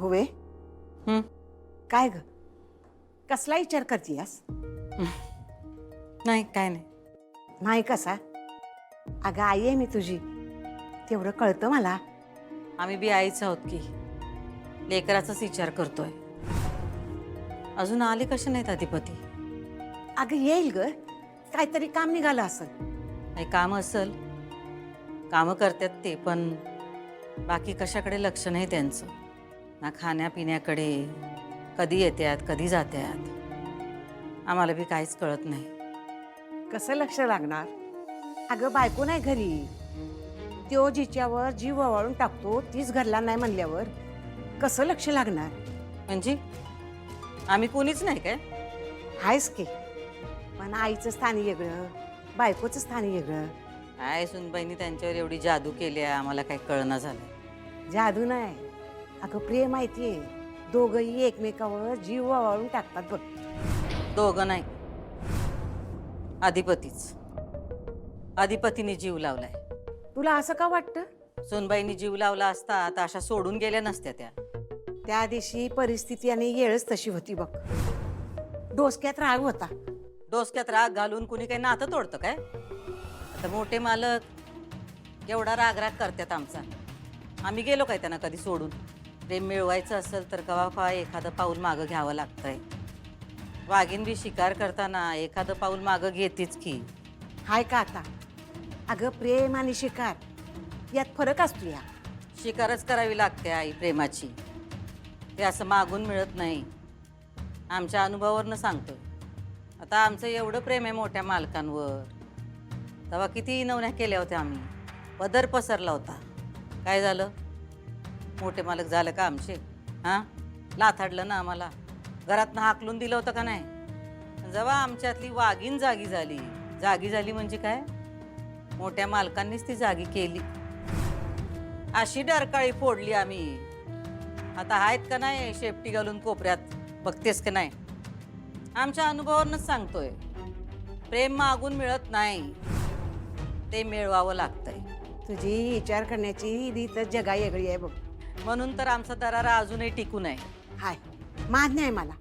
होवे हं? काय ग कसला विचार करतीयास? नाही काय नाही. नाही कसा? अगं आई आहे मी तुझी, तेवढं कळतं मला. आम्ही बी आईच आहोत की लेकराचाच विचार करतोय. अजून आले कसे नाहीत अधिपती? अगं येईल ग, काहीतरी काम निघालं असेल. काही काम असल, कामं करतात ते, पण बाकी कशाकडे लक्ष नाही त्यांचं. ना खाण्यापिण्याकडे, कधी येतात कधी जातात, आम्हाला बी काहीच कळत नाही. कसं लक्ष लागणार? अगं बायको नाही घरी, त्यो जिच्यावर जीव ओवाळून टाकतो तीच घरला नाही म्हणल्यावर कसं लक्ष लागणार? म्हणजे आम्ही कोणीच नाही काय? आहेस की, पण आईचं स्थान वेगळं, बायकोचं स्थान वेगळं. काय सुनबाईंनी त्यांच्यावर एवढी जादू केली आहे, आम्हाला काही कळना झालं. जादू नाही, अगं प्रेम माहितीये, दोघंही एकमेकावर जीव ओवाळून टाकतात बघ. दोघं नाही, अधिपतीच. अधिपतीने जीव लावलाय. तुला असं का वाटतं? सुनबाईंनी जीव लावला असता तर अशा सोडून गेल्या नसत्या त्या. त्या दिवशी परिस्थिती आणि येळच तशी होती बघ. डोसक्यात राग होता. डोसक्यात राग घालून कुणी काही नातं तोडतं काय? आता मोठे मालक एवढा राग करतात आमचा, आम्ही गेलो काय त्यांना कधी सोडून? प्रेम मिळवायचं असेल तर कवा एखादं पाऊल मागं घ्यावं लागतंय. वाघीण बी शिकार करताना एखादं पाऊल मागं घेतेच की. हाय का आता? अगं प्रेम आणि शिकार यात फरक असतो या. शिकारच करावी लागते आई प्रेमाची, ते असं मागून मिळत नाही. आमच्या अनुभवावरनं सांगतोय. आता आमचं एवढं प्रेम आहे मोठ्या मालकांवर, तेव्हा किती नवण्या केल्या होत्या आम्ही, पदर पसरला होता. काय झालं? मोठे मालक झालं का आमचे? हां, लाथाडलं ना आम्हाला, घरातनं हाकलून दिलं होतं का नाही? जेव्हा आमच्यातली वाघीण जागी झाली म्हणजे काय, मोठ्या मालकांनीच ती जागी केली. अशी डरकाळी फोडली आम्ही. आता आहेत का नाही शेपटी घालून कोपऱ्यात, बघतेस का नाही? आमच्या अनुभवावरूनच सांगतोय, प्रेम मागून मिळत नाही, ते मिळवावं लागतंय. तुझी विचार करण्याची रीतच जगा वेगळी आहे बघ. म्हणून तर आमचा दरारा अजूनही टिकून आहे. हाय मान्य आहे मला,